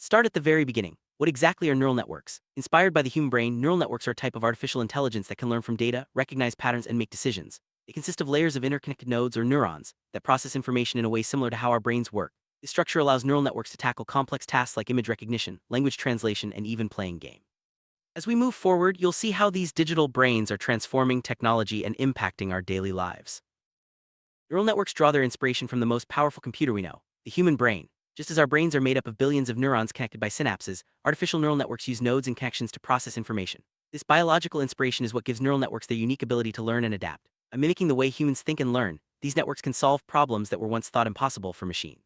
start at the very beginning. What exactly are neural networks? Inspired by the human brain, neural networks are a type of artificial intelligence that can learn from data, recognize patterns, and make decisions. They consist of layers of interconnected nodes or neurons that process information in a way similar to how our brains work. This structure allows neural networks to tackle complex tasks like image recognition, language translation, and even playing games. As we move forward, you'll see how these digital brains are transforming technology and impacting our daily lives. Neural networks draw their inspiration from the most powerful computer we know, the human brain. Just as our brains are made up of billions of neurons connected by synapses, artificial neural networks use nodes and connections to process information. This biological inspiration is what gives neural networks their unique ability to learn and adapt. By mimicking the way humans think and learn, these networks can solve problems that were once thought impossible for machines.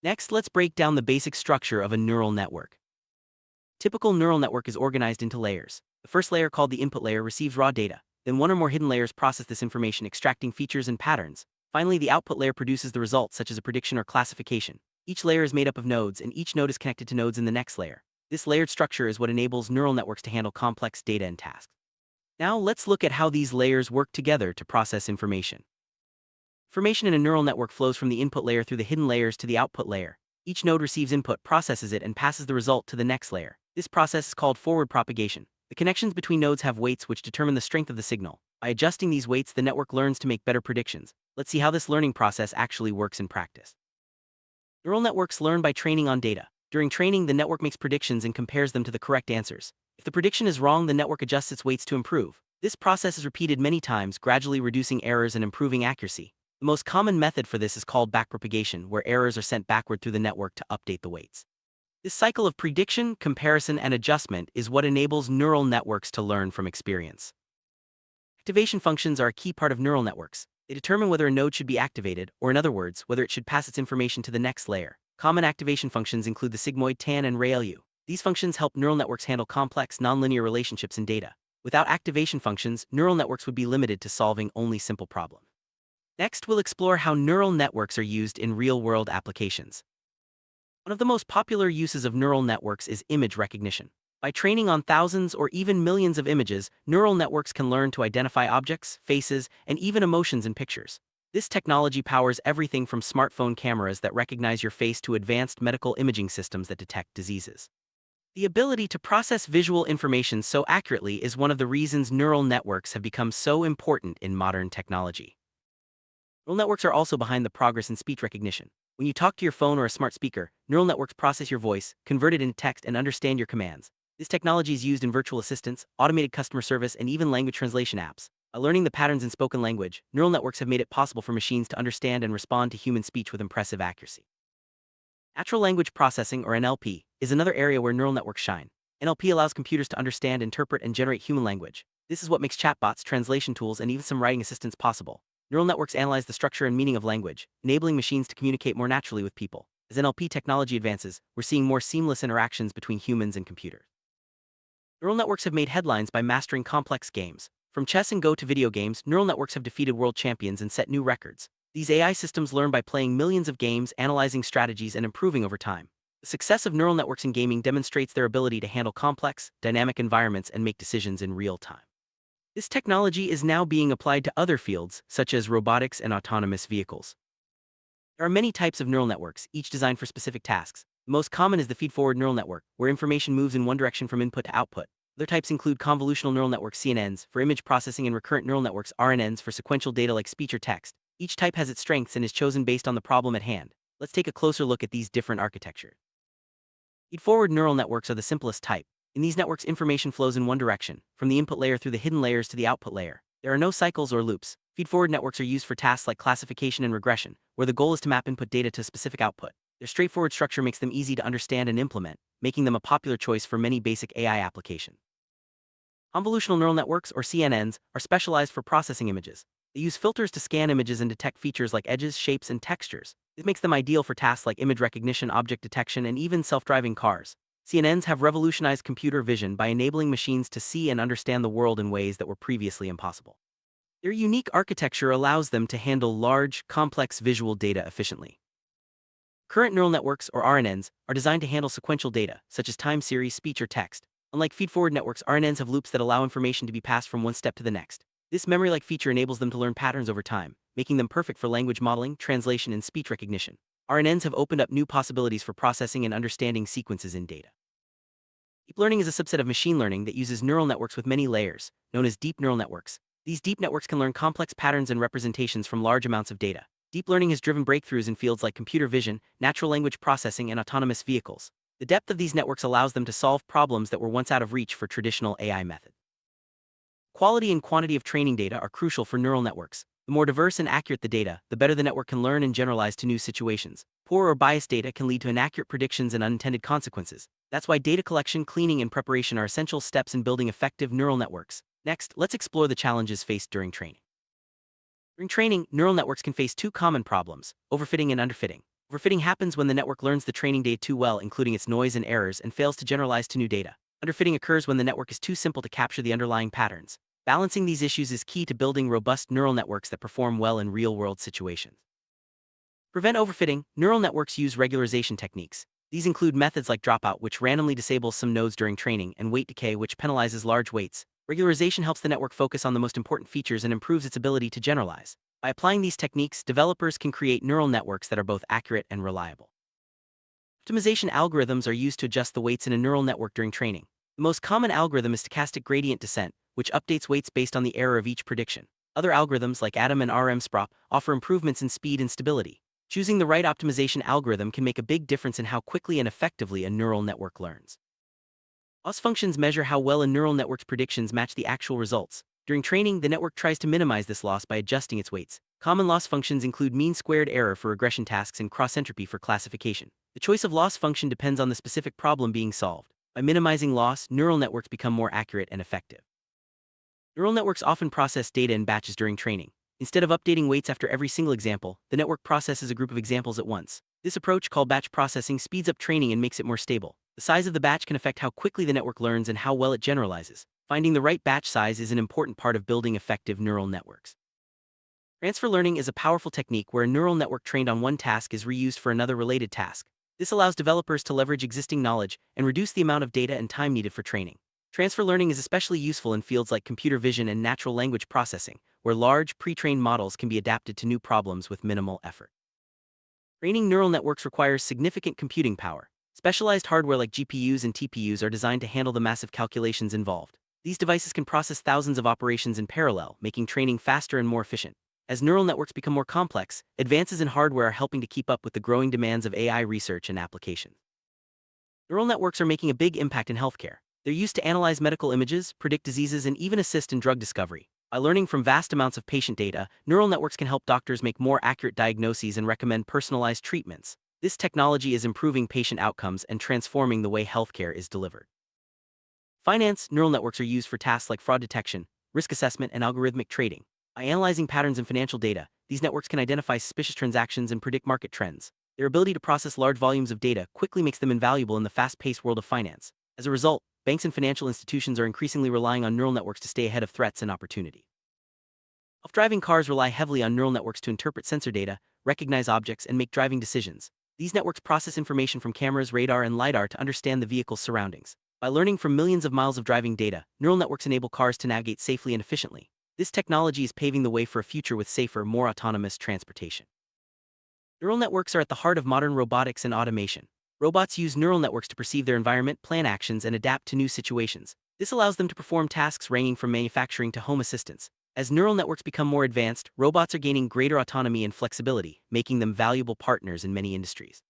Next, let's break down the basic structure of a neural network. Typical neural network is organized into layers. The first layer, called the input layer, receives raw data. Then one or more hidden layers process this information, extracting features and patterns. Finally, the output layer produces the results, such as a prediction or classification. Each layer is made up of nodes, and each node is connected to nodes in the next layer. This layered structure is what enables neural networks to handle complex data and tasks. Now, let's look at how these layers work together to process information. Information in a neural network flows from the input layer through the hidden layers to the output layer. Each node receives input, processes it, and passes the result to the next layer. This process is called forward propagation. The connections between nodes have weights which determine the strength of the signal. By adjusting these weights, the network learns to make better predictions. Let's see how this learning process actually works in practice. Neural networks learn by training on data. During training, the network makes predictions and compares them to the correct answers. If the prediction is wrong, the network adjusts its weights to improve. This process is repeated many times, gradually reducing errors and improving accuracy. The most common method for this is called backpropagation, where errors are sent backward through the network to update the weights. This cycle of prediction, comparison, and adjustment is what enables neural networks to learn from experience. Activation functions are a key part of neural networks. They determine whether a node should be activated, or in other words, whether it should pass its information to the next layer. Common activation functions include the sigmoid, tan, and ReLU. These functions help neural networks handle complex, nonlinear relationships in data. Without activation functions, neural networks would be limited to solving only simple problems. Next, we'll explore how neural networks are used in real-world applications. One of the most popular uses of neural networks is image recognition. By training on thousands or even millions of images, neural networks can learn to identify objects, faces, and even emotions in pictures. This technology powers everything from smartphone cameras that recognize your face to advanced medical imaging systems that detect diseases. The ability to process visual information so accurately is one of the reasons neural networks have become so important in modern technology. Neural networks are also behind the progress in speech recognition. When you talk to your phone or a smart speaker, neural networks process your voice, convert it into text, and understand your commands. This technology is used in virtual assistants, automated customer service, and even language translation apps. By learning the patterns in spoken language, neural networks have made it possible for machines to understand and respond to human speech with impressive accuracy. Natural language processing, or NLP, is another area where neural networks shine. NLP allows computers to understand, interpret, and generate human language. This is what makes chatbots, translation tools, and even some writing assistants possible. Neural networks analyze the structure and meaning of language, enabling machines to communicate more naturally with people. As NLP technology advances, we're seeing more seamless interactions between humans and computers. Neural networks have made headlines by mastering complex games. From chess and Go to video games, neural networks have defeated world champions and set new records. These AI systems learn by playing millions of games, analyzing strategies, and improving over time. The success of neural networks in gaming demonstrates their ability to handle complex, dynamic environments and make decisions in real time. This technology is now being applied to other fields, such as robotics and autonomous vehicles. There are many types of neural networks, each designed for specific tasks. The most common is the feed-forward neural network, where information moves in one direction from input to output. Other types include convolutional neural networks, CNNs, for image processing, and recurrent neural networks, RNNs, for sequential data like speech or text. Each type has its strengths and is chosen based on the problem at hand. Let's take a closer look at these different architectures. Feed-forward neural networks are the simplest type. In these networks, information flows in one direction, from the input layer through the hidden layers to the output layer. There are no cycles or loops. Feed-forward networks are used for tasks like classification and regression, where the goal is to map input data to a specific output. Their straightforward structure makes them easy to understand and implement, making them a popular choice for many basic AI applications. Convolutional neural networks, or CNNs, are specialized for processing images. They use filters to scan images and detect features like edges, shapes, and textures. This makes them ideal for tasks like image recognition, object detection, and even self-driving cars. CNNs have revolutionized computer vision by enabling machines to see and understand the world in ways that were previously impossible. Their unique architecture allows them to handle large, complex visual data efficiently. Current neural networks, or RNNs, are designed to handle sequential data, such as time series, speech, or text. Unlike feed-forward networks, RNNs have loops that allow information to be passed from one step to the next. This memory-like feature enables them to learn patterns over time, making them perfect for language modeling, translation, and speech recognition. RNNs have opened up new possibilities for processing and understanding sequences in data. Deep learning is a subset of machine learning that uses neural networks with many layers, known as deep neural networks. These deep networks can learn complex patterns and representations from large amounts of data. Deep learning has driven breakthroughs in fields like computer vision, natural language processing, and autonomous vehicles. The depth of these networks allows them to solve problems that were once out of reach for traditional AI methods. Quality and quantity of training data are crucial for neural networks. The more diverse and accurate the data, the better the network can learn and generalize to new situations. Poor or biased data can lead to inaccurate predictions and unintended consequences. That's why data collection, cleaning, and preparation are essential steps in building effective neural networks. Next, let's explore the challenges faced during training. During training, neural networks can face two common problems: overfitting and underfitting. Overfitting happens when the network learns the training data too well, including its noise and errors, and fails to generalize to new data. Underfitting occurs when the network is too simple to capture the underlying patterns. Balancing these issues is key to building robust neural networks that perform well in real-world situations. To prevent overfitting, neural networks use regularization techniques. These include methods like dropout, which randomly disables some nodes during training, and weight decay, which penalizes large weights. Regularization helps the network focus on the most important features and improves its ability to generalize. By applying these techniques, developers can create neural networks that are both accurate and reliable. Optimization algorithms are used to adjust the weights in a neural network during training. The most common algorithm is stochastic gradient descent, which updates weights based on the error of each prediction. Other algorithms like ADAM and RMSPROP offer improvements in speed and stability. Choosing the right optimization algorithm can make a big difference in how quickly and effectively a neural network learns. Loss functions measure how well a neural network's predictions match the actual results. During training, the network tries to minimize this loss by adjusting its weights. Common loss functions include mean squared error for regression tasks and cross-entropy for classification. The choice of loss function depends on the specific problem being solved. By minimizing loss, neural networks become more accurate and effective. Neural networks often process data in batches during training. Instead of updating weights after every single example, the network processes a group of examples at once. This approach, called batch processing, speeds up training and makes it more stable. The size of the batch can affect how quickly the network learns and how well it generalizes. Finding the right batch size is an important part of building effective neural networks. Transfer learning is a powerful technique where a neural network trained on one task is reused for another related task. This allows developers to leverage existing knowledge and reduce the amount of data and time needed for training. Transfer learning is especially useful in fields like computer vision and natural language processing, where large, pre-trained models can be adapted to new problems with minimal effort. Training neural networks requires significant computing power. Specialized hardware like GPUs and TPUs are designed to handle the massive calculations involved. These devices can process thousands of operations in parallel, making training faster and more efficient. As neural networks become more complex, advances in hardware are helping to keep up with the growing demands of AI research and applications. Neural networks are making a big impact in healthcare. They're used to analyze medical images, predict diseases, and even assist in drug discovery. By learning from vast amounts of patient data, neural networks can help doctors make more accurate diagnoses and recommend personalized treatments. This technology is improving patient outcomes and transforming the way healthcare is delivered. Finance, neural networks are used for tasks like fraud detection, risk assessment, and algorithmic trading. By analyzing patterns in financial data, these networks can identify suspicious transactions and predict market trends. Their ability to process large volumes of data quickly makes them invaluable in the fast-paced world of finance. As a result, banks and financial institutions are increasingly relying on neural networks to stay ahead of threats and opportunity. Self-driving cars rely heavily on neural networks to interpret sensor data, recognize objects, and make driving decisions. These networks process information from cameras, radar, and LiDAR to understand the vehicle's surroundings. By learning from millions of miles of driving data, neural networks enable cars to navigate safely and efficiently. This technology is paving the way for a future with safer, more autonomous transportation. Neural networks are at the heart of modern robotics and automation. Robots use neural networks to perceive their environment, plan actions, and adapt to new situations. This allows them to perform tasks ranging from manufacturing to home assistance. As neural networks become more advanced, robots are gaining greater autonomy and flexibility, making them valuable partners in many industries.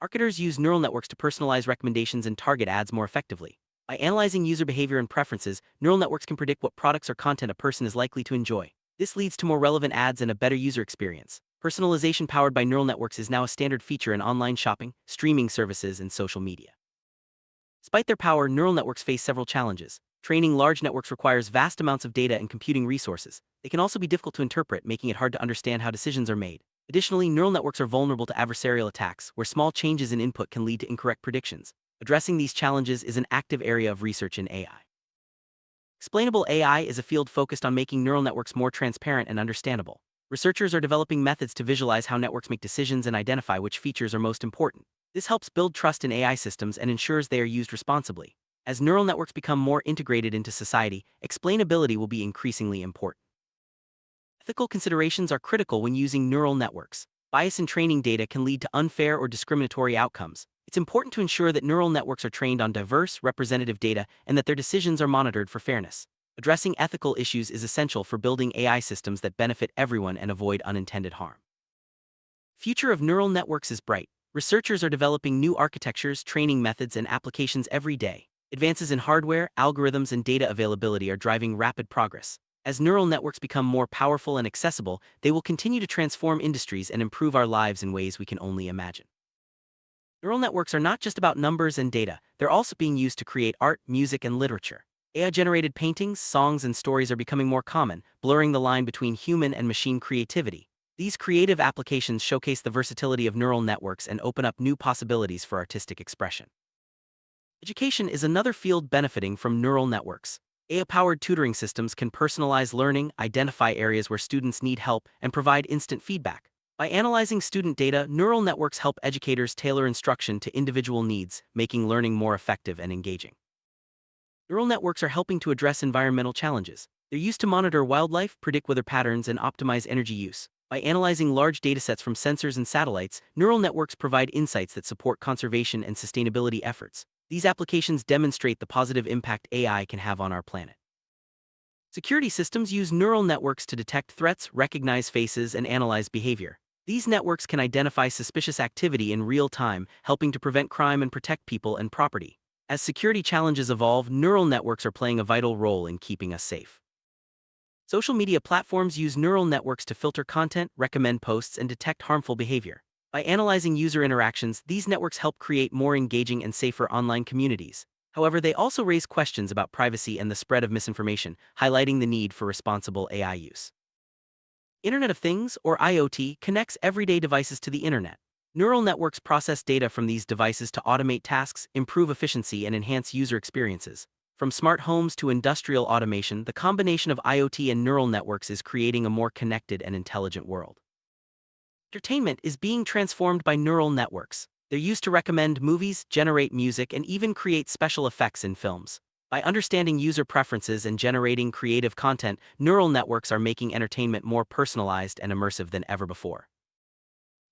Marketers use neural networks to personalize recommendations and target ads more effectively. By analyzing user behavior and preferences, neural networks can predict what products or content a person is likely to enjoy. This leads to more relevant ads and a better user experience. Personalization powered by neural networks is now a standard feature in online shopping, streaming services, and social media. Despite their power, neural networks face several challenges. Training large networks requires vast amounts of data and computing resources. They can also be difficult to interpret, making it hard to understand how decisions are made. Additionally, neural networks are vulnerable to adversarial attacks, where small changes in input can lead to incorrect predictions. Addressing these challenges is an active area of research in AI. Explainable AI is a field focused on making neural networks more transparent and understandable. Researchers are developing methods to visualize how networks make decisions and identify which features are most important. This helps build trust in AI systems and ensures they are used responsibly. As neural networks become more integrated into society, explainability will be increasingly important. Ethical considerations are critical when using neural networks. Bias in training data can lead to unfair or discriminatory outcomes. It's important to ensure that neural networks are trained on diverse, representative data and that their decisions are monitored for fairness. Addressing ethical issues is essential for building AI systems that benefit everyone and avoid unintended harm. Future of neural networks is bright. Researchers are developing new architectures, training methods, and applications every day. Advances in hardware, algorithms, and data availability are driving rapid progress. As neural networks become more powerful and accessible, they will continue to transform industries and improve our lives in ways we can only imagine. Neural networks are not just about numbers and data, they're also being used to create art, music, and literature. AI-generated paintings, songs, and stories are becoming more common, blurring the line between human and machine creativity. These creative applications showcase the versatility of neural networks and open up new possibilities for artistic expression. Education is another field benefiting from neural networks. AI-powered tutoring systems can personalize learning, identify areas where students need help, and provide instant feedback. By analyzing student data, neural networks help educators tailor instruction to individual needs, making learning more effective and engaging. Neural networks are helping to address environmental challenges. They're used to monitor wildlife, predict weather patterns, and optimize energy use. By analyzing large datasets from sensors and satellites, neural networks provide insights that support conservation and sustainability efforts. These applications demonstrate the positive impact AI can have on our planet. Security systems use neural networks to detect threats, recognize faces, and analyze behavior. These networks can identify suspicious activity in real time, helping to prevent crime and protect people and property. As security challenges evolve, neural networks are playing a vital role in keeping us safe. Social media platforms use neural networks to filter content, recommend posts, and detect harmful behavior. By analyzing user interactions, these networks help create more engaging and safer online communities. However, they also raise questions about privacy and the spread of misinformation, highlighting the need for responsible AI use. Internet of Things, or IoT, connects everyday devices to the internet. Neural networks process data from these devices to automate tasks, improve efficiency, and enhance user experiences. From smart homes to industrial automation, the combination of IoT and neural networks is creating a more connected and intelligent world. Entertainment is being transformed by neural networks. They're used to recommend movies, generate music, and even create special effects in films. By understanding user preferences and generating creative content, neural networks are making entertainment more personalized and immersive than ever before.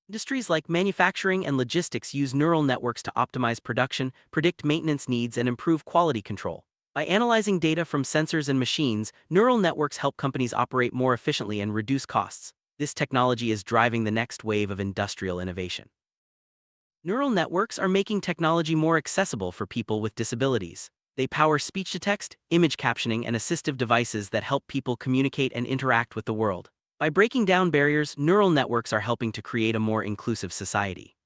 Industries like manufacturing and logistics use neural networks to optimize production, predict maintenance needs, and improve quality control. By analyzing data from sensors and machines, neural networks help companies operate more efficiently and reduce costs. This technology is driving the next wave of industrial innovation. Neural networks are making technology more accessible for people with disabilities. They power speech-to-text, image captioning, and assistive devices that help people communicate and interact with the world. By breaking down barriers, neural networks are helping to create a more inclusive society.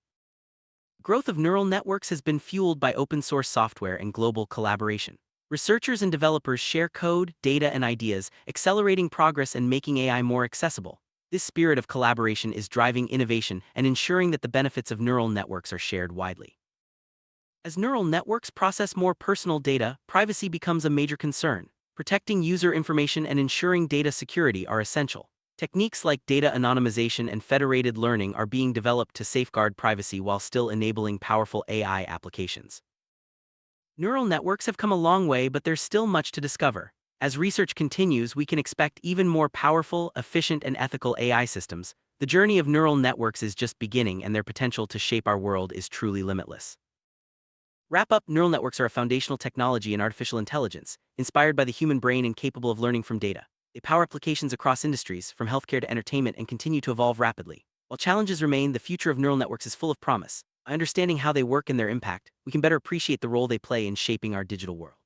Growth of neural networks has been fueled by open-source software and global collaboration. Researchers and developers share code, data, and ideas, accelerating progress and making AI more accessible. This spirit of collaboration is driving innovation and ensuring that the benefits of neural networks are shared widely. As neural networks process more personal data, privacy becomes a major concern. Protecting user information and ensuring data security are essential. Techniques like data anonymization and federated learning are being developed to safeguard privacy while still enabling powerful AI applications. Neural networks have come a long way, but there's still much to discover. As research continues, we can expect even more powerful, efficient, and ethical AI systems. The journey of neural networks is just beginning, and their potential to shape our world is truly limitless. Wrap up: neural networks are a foundational technology in artificial intelligence, inspired by the human brain and capable of learning from data. They power applications across industries, from healthcare to entertainment, and continue to evolve rapidly. While challenges remain, the future of neural networks is full of promise. By understanding how they work and their impact, we can better appreciate the role they play in shaping our digital world.